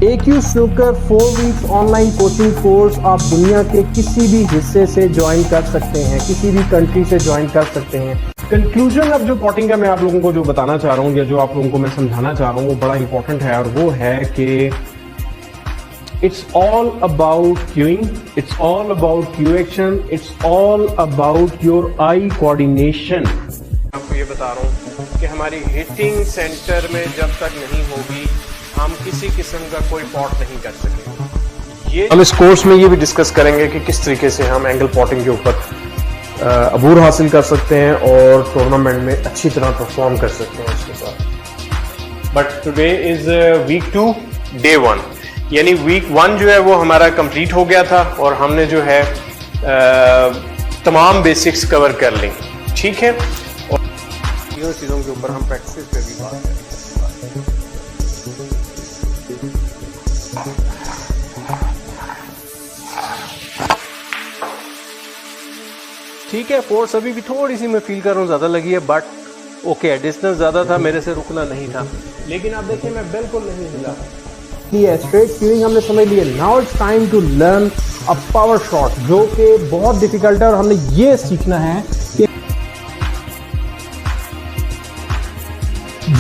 AQ snooker 4 weeks online coaching course आप दुनिया के किसी भी हिस्से से ज्वाइन कर सकते हैं, किसी भी कंट्री से ज्वाइन कर सकते हैं। कंक्लूजन अब जो पॉटिंग का मैं आप लोगों को जो बताना चाह रहा हूँ या जो आप लोगों को मैं समझाना चाह रहा हूँ वो बड़ा इंपॉर्टेंट है, और वो है कि it's all about queuing, it's all about Q action, it's all about your eye coordination. आपको ये बता रहा हूँ कि हमारी हिटिंग सेंटर में जब तक नहीं होगी हम किसी किस्म का कोई पॉट नहीं कर सकेंगे। ये हम इस कोर्स में ये भी डिस्कस करेंगे कि किस तरीके से हम एंगल पॉटिंग के ऊपर अबूर हासिल कर सकते हैं और टूर्नामेंट में अच्छी तरह परफॉर्म कर सकते हैं उसके साथ। But today is weak 2 day 1, यानी वीक 1 जो है वो हमारा कंप्लीट हो गया था और हमने जो है तमाम बेसिक्स कवर कर ली, ठीक है। और इन चीज़ों के ऊपर हम प्रैक्टिस पे भी बात करेंगे। ठीक है, फोर्स अभी भी थोड़ी सी मैं फील कर रहा हूँ ज़्यादा लगी है, बट ओके, डिस्टेंस ज़्यादा था, मेरे से रुकना नहीं था, लेकिन आप देखिए मैं बिल्कुल नहीं हिला। ये स्ट्रेट क्यूइंग हमने समझ लिया। Now it's time to learn a power shot, जो कि बहुत डिफिकल्ट है, और हमने ये सीखना है कि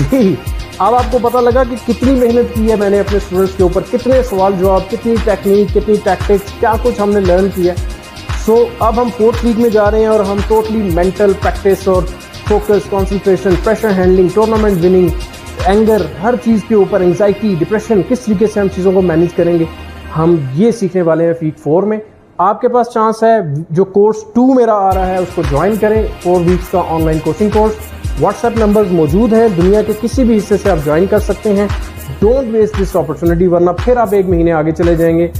जी अब आपको पता लगा कि कितनी मेहनत की है मैंने अपने स्टूडेंट्स के ऊपर, कितने सवाल जवाब, कितनी टेक्निक, कितनी टैक्टिक्स, क्या कुछ हमने लर्न किया। सो अब हम 4th वीक में जा रहे हैं और हम टोटली मेंटल प्रैक्टिस और focus, concentration, pressure handling, tournament winning, anger, हर चीज़ के ऊपर, एंजाइटी, डिप्रेशन, किस तरीके से हम चीज़ों को मैनेज करेंगे, हम ये सीखने वाले हैं वीक 4 में। आपके पास चांस है, जो कोर्स 2 मेरा आ रहा है उसको ज्वाइन करें, 4 वीक्स का online coaching course. WhatsApp numbers मौजूद हैं, दुनिया के किसी भी हिस्से से आप ज्वाइन कर सकते हैं। डोंट वेस्ट दिस अपॉर्चुनिटी, वरना फिर आप 1 महीने आगे चले जाएंगे।